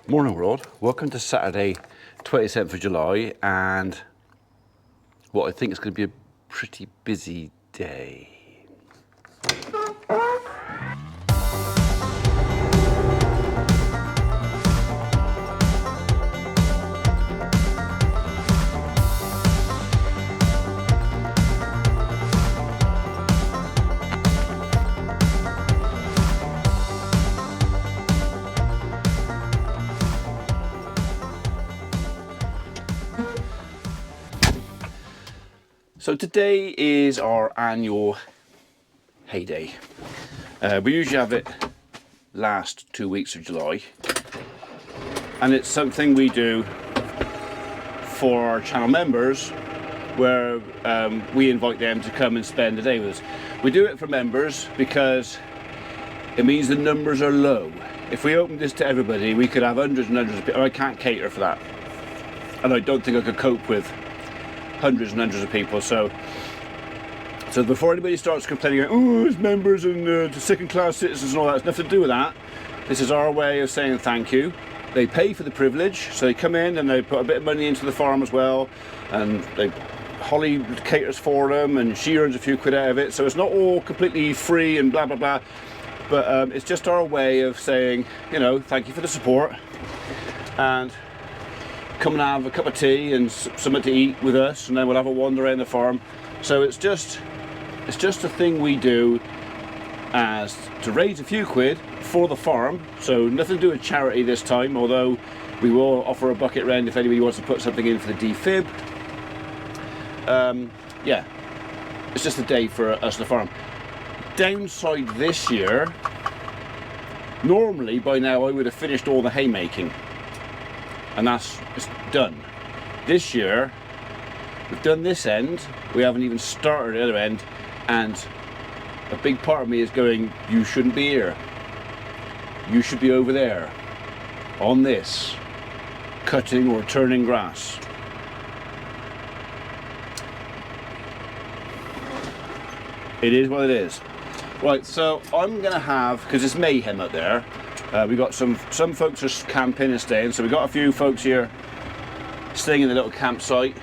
Morning world, welcome to Saturday 27th of July and what I think is going to be a pretty busy day. So today is our annual hay day. We usually have it last 2 weeks of July, and it's something we do for our channel members where we invite them to come and spend the day with us. We do it for members because it means the numbers are low. If we opened this to everybody, we could have hundreds and hundreds of people. I can't cater for that, and I don't think I could cope with hundreds and hundreds of people. So before anybody starts complaining, oh, it's members and second class citizens and all that, it's nothing to do with that. This is our way of saying thank you. They pay for the privilege, so they come in and they put a bit of money into the farm as well, and Holly caters for them and she earns a few quid out of it, so it's not all completely free and blah blah blah, but it's just our way of saying, you know, thank you for the support, and come and have a cup of tea and something to eat with us, and then we'll have a wander around the farm. So it's just a thing we do as to raise a few quid for the farm. So nothing to do with charity this time, although we will offer a bucket round if anybody wants to put something in for the defib. Yeah, it's just a day for us to farm. Downside this year, normally by now I would have finished all the haymaking, and it's done. This year we've done this end, we haven't even started the other end, and a big part of me is going, you shouldn't be here, you should be over there on this, cutting or turning grass. It is what it is. Right, so I'm gonna have, because it's mayhem out there, we got some folks are camping and staying, so we got a few folks here staying in the little campsite.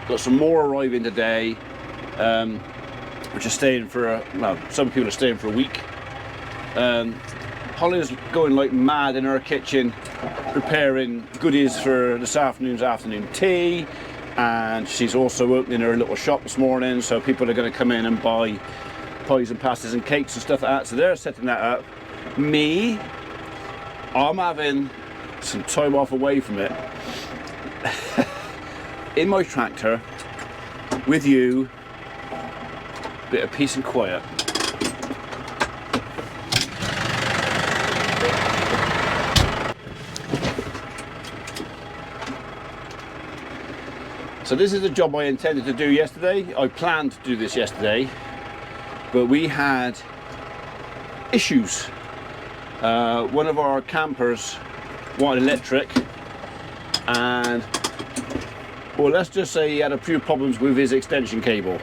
Got some more arriving today, which are staying for well, some people are staying for a week. Holly's going like mad in her kitchen, preparing goodies for this afternoon's afternoon tea, and she's also opening her little shop this morning, so people are going to come in and buy pies and pasties and cakes and stuff like that. So they're setting that up. Me, I'm having some time off away from it in my tractor with you, bit of peace and quiet. So this is a job I intended to do yesterday. I planned to do this yesterday, but we had issues. One of our campers wanted electric, and well, let's just say he had a few problems with his extension cable.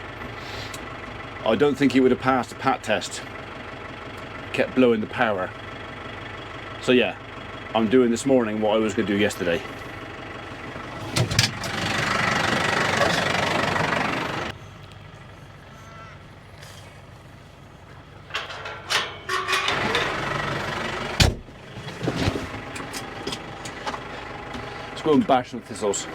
I don't think he would have passed the PAT test. Kept blowing the power. So yeah, I'm doing this morning what I was going to do yesterday. Let's go and bash some thistles.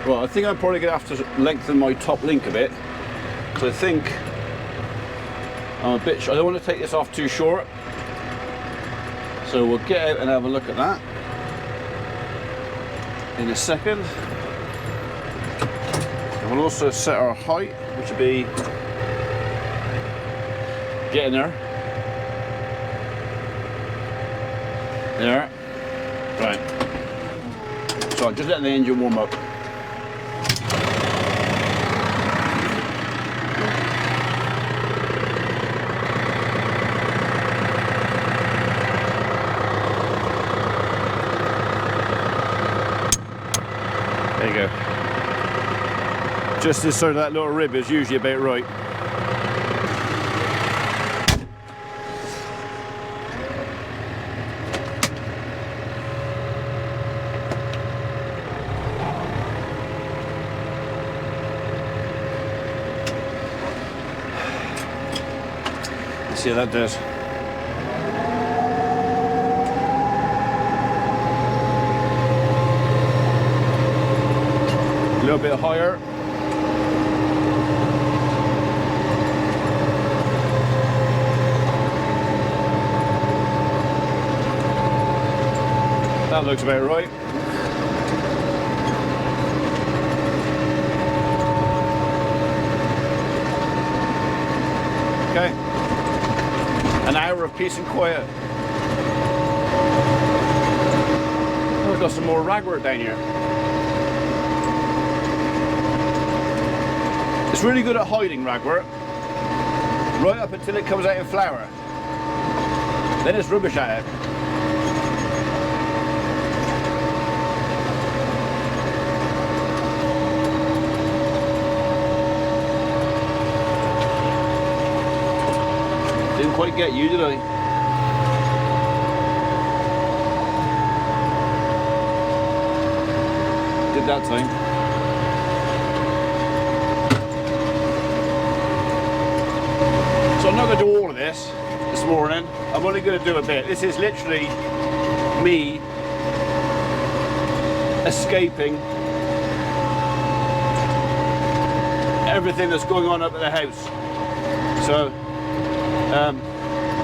Well, I think I'm probably going to have to lengthen my top link a bit, because I think I'm a bit short. I don't want to take this off too short, so we'll get out and have a look at that in a second. And we'll also set our height, which will be getting there. There. Right. So I'm just letting the engine warm up. There you go. Just this sort of that little rib is usually about right. See how that does. A little bit higher. That looks about right. Okay. An hour of peace and quiet. Oh, we've got some more ragwort down here. It's really good at hiding ragwort, right up until it comes out in flower. Then it's rubbish at it. Didn't quite get you, did I? Did that time. So I'm not going to do all of this morning. I'm only going to do a bit. This is literally me escaping everything that's going on up at the house. So,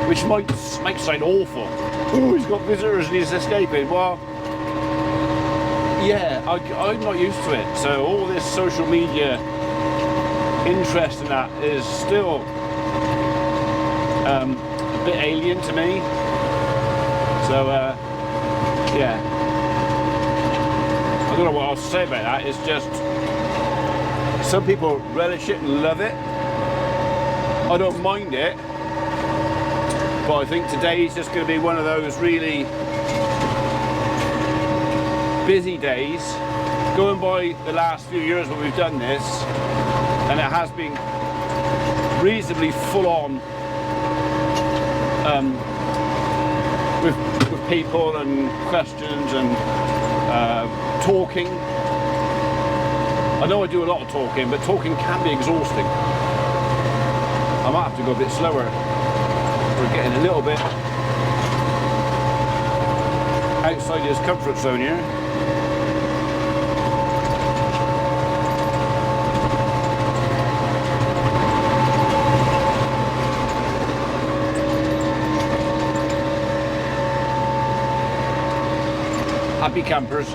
which might sound awful. Oh, he's got visitors and he's escaping. Well, yeah, I'm not used to it. So all this social media interest in that is still a bit alien to me. So yeah, I don't know what else to say about that. It's just some people relish it and love it. I don't mind it, but I think today's just going to be one of those really busy days. Going by the last few years when we've done this, and it has been reasonably full on with people and questions and talking. I know I do a lot of talking, but talking can be exhausting. I might have to go a bit slower. We're getting a little bit outside his comfort zone here. Happy campers.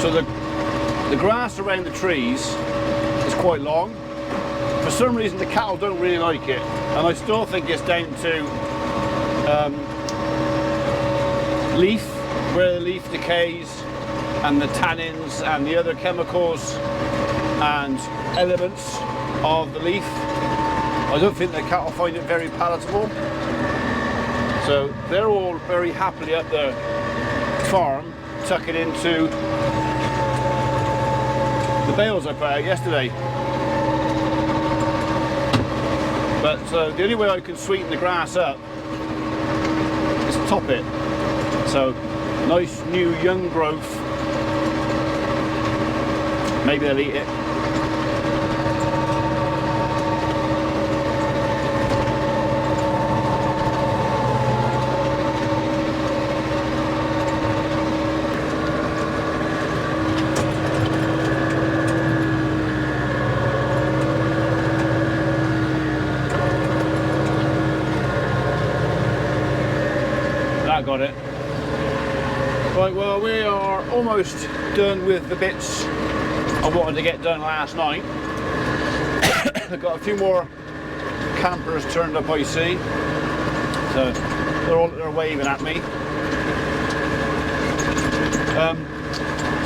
So the grass around the trees is quite long. For some reason the cattle don't really like it, and I still think it's down to leaf, where the leaf decays, and the tannins and the other chemicals and elements of the leaf. I don't think the cattle find it very palatable. So they're all very happily up the farm, tucking into the bales I put out yesterday. But the only way I can sweeten the grass up is top it. So nice new young growth. Maybe they'll eat it. That got it. Right, well, we are almost done with the bits I wanted to get done last night. I've got a few more campers turned up, I see. So they're waving at me.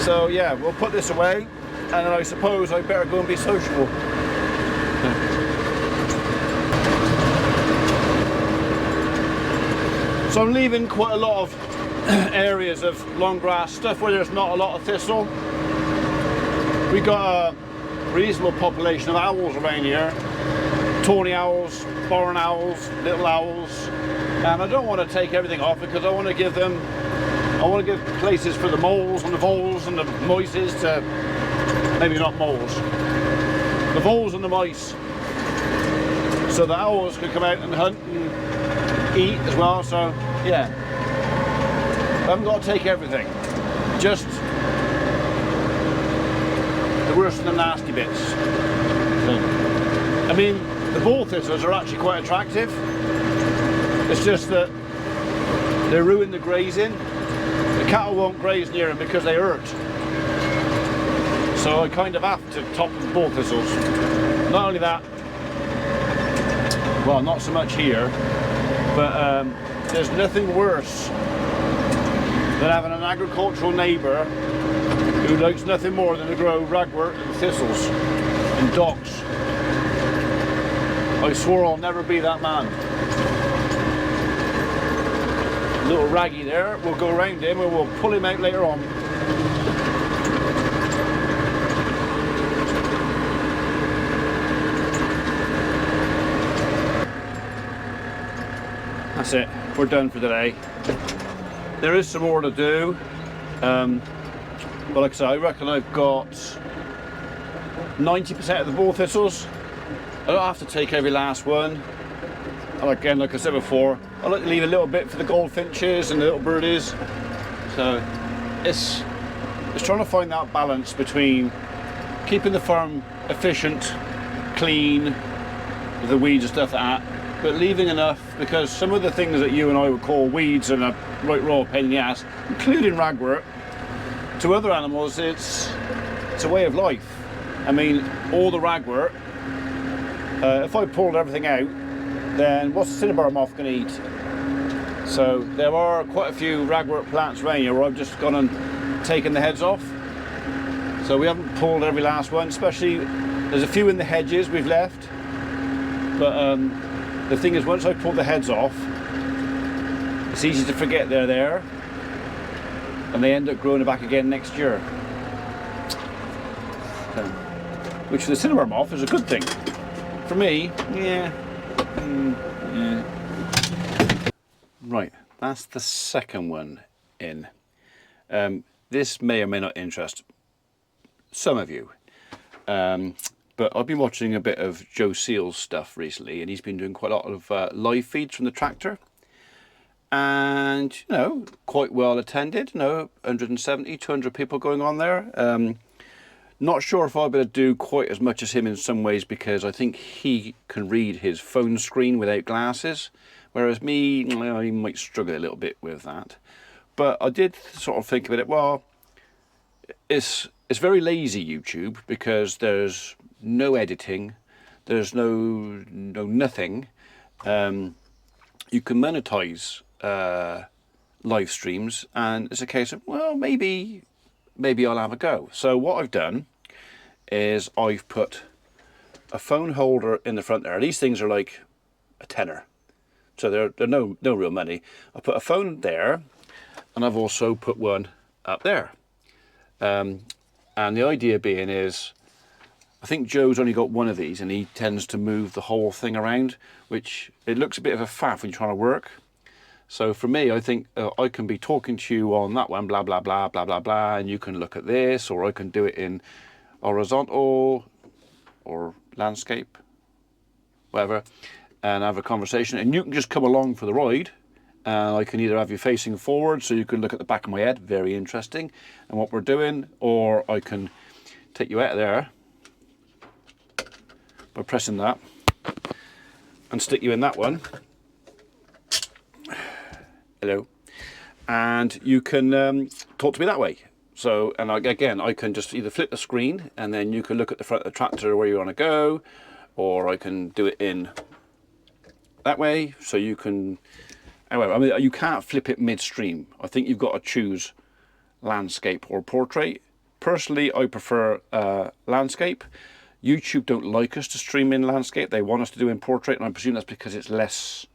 So yeah, we'll put this away, and then I suppose I better go and be sociable. So I'm leaving quite a lot of areas of long grass, stuff where there's not a lot of thistle. We got a reasonable population of owls around here. tawny owls, barn owls, little owls, and I don't want to take everything off because I want to give places for the moles and the voles and the mices to, maybe not moles, the voles and the mice, so the owls could come out and hunt and eat as well. So yeah, I haven't got to take everything, just the worst and the nasty bits. So, I mean, the ball thistles are actually quite attractive. It's just that they ruin the grazing. The cattle won't graze near them because they hurt. So I kind of have to top the ball thistles. Not only that, well, not so much here, but there's nothing worse than having an agricultural neighbour who likes nothing more than to grow ragwort and thistles and docks. I swore I'll never be that man. Little Raggy there, we'll go around him and we'll pull him out later on. That's it, we're done for today. There is some more to do, but like I said, I reckon I've got 90% of the ball thistles. I don't have to take every last one. And again, like I said before, I like to leave a little bit for the goldfinches and the little birdies. So it's trying to find that balance between keeping the farm efficient, clean, with the weeds and stuff like that, but leaving enough, because some of the things that you and I would call weeds and a right raw pain in the ass, including ragwort, to other animals it's a way of life. I mean, all the ragwort, if I pulled everything out, then what's the cinnabar moth going to eat? So there are quite a few ragwort plants around here where I've just gone and taken the heads off. So we haven't pulled every last one, especially there's a few in the hedges we've left. But the thing is, once I pull the heads off, it's easy to forget they're there, and they end up growing back again next year. Which for the cinnabar moth is a good thing. For me, yeah. Yeah. Right, that's the second one in. This may or may not interest some of you, but I've been watching a bit of Joe Seal's stuff recently, and he's been doing quite a lot of live feeds from the tractor, and you know, quite well attended. You know, 170, 200 people going on there. Not sure if I'll be able to do quite as much as him in some ways, because I think he can read his phone screen without glasses, whereas me, I might struggle a little bit with that. But I did sort of think of it, well, it's very lazy YouTube, because there's no editing, there's no nothing. You can monetize live streams, and it's a case of, well, maybe I'll have a go. So what I've done is I've put a phone holder in the front there. These things are like a tenner, so they're no real money. I put a phone there, and I've also put one up there. And the idea being is, I think Joe's only got one of these, and he tends to move the whole thing around, which it looks a bit of a faff when you're trying to work. So for me, I think I can be talking to you on that one, blah, blah, blah, blah, blah, blah, and you can look at this, or I can do it in horizontal or landscape, whatever, and have a conversation, and you can just come along for the ride. I can either have you facing forward, so you can look at the back of my head, very interesting, and what we're doing, or I can take you out of there by pressing that and stick you in that one. Hello. And you can talk to me that way. So, and again, I can just either flip the screen, and then you can look at the front of the tractor where you want to go, or I can do it in that way, so you can, however, I mean, you can't flip it midstream. I think you've got to choose landscape or portrait. Personally, I prefer landscape. YouTube don't like us to stream in landscape. They want us to do in portrait, and I presume that's because it's less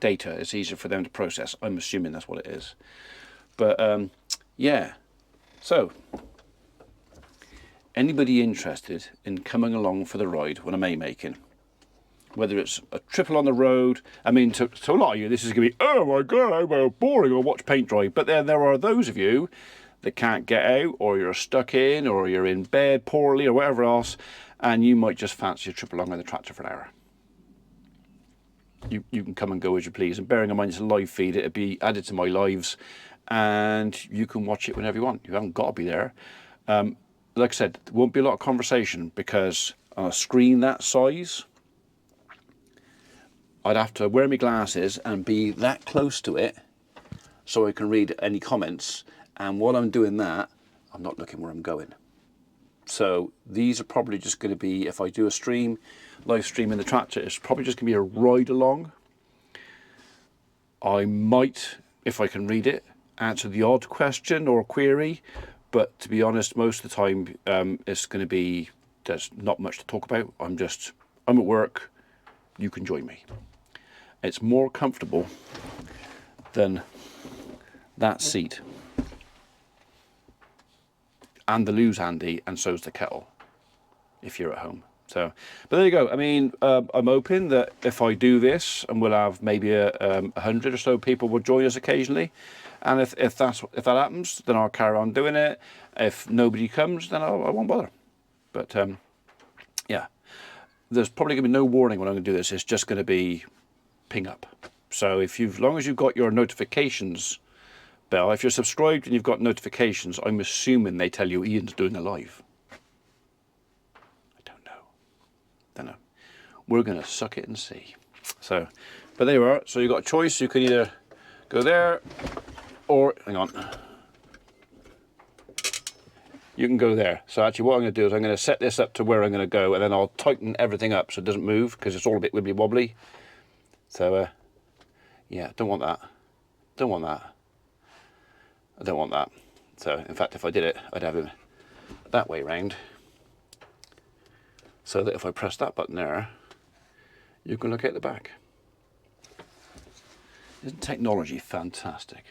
data. It's easier for them to process. I'm assuming that's what it is. But yeah. So, anybody interested in coming along for the ride when I'm haymaking? whether it's a triple on the road. I mean, to a lot of you, this is going to be, oh my God, how boring, or watch paint dry. But then there are those of you that can't get out, or you're stuck in, or you're in bed poorly, or whatever else, and you might just fancy a trip along with the tractor for an hour. You can come and go as you please. And bearing in mind it's a live feed, it'll be added to my lives, and you can watch it whenever you want. You haven't got to be there. Like I said, there won't be a lot of conversation, because on a screen that size, I'd have to wear my glasses and be that close to it so I can read any comments. And while I'm doing that, I'm not looking where I'm going. So these are probably just going to be, if I do a stream, live stream in the tractor, it's probably just going to be a ride along. I might, if I can read it, answer the odd question or query, but to be honest, most of the time it's going to be, there's not much to talk about. I'm at work, you can join me. It's more comfortable than that seat. And the loo's handy, and so's the kettle, if you're at home. So, but there you go. I mean, I'm hoping that if I do this, and we'll have maybe 100 or so people will join us occasionally, and if that happens, then I'll carry on doing it. If nobody comes, then I won't bother. But yeah, there's probably going to be no warning when I'm going to do this. It's just going to be ping up. So as long as you've got your notifications bell, if you're subscribed and you've got notifications, I'm assuming they tell you Ian's doing a live. I don't know. We're going to suck it and see. So, but there you are. So you've got a choice. You can either go there, or hang on, you can go there. So actually what I'm going to do is I'm going to set this up to where I'm going to go, and then I'll tighten everything up so it doesn't move, because it's all a bit wibbly wobbly. So yeah, don't want that. Don't want that. I don't want that. So in fact, if I did it, I'd have him that way round, so that if I press that button there, you can look at the back. Isn't technology fantastic?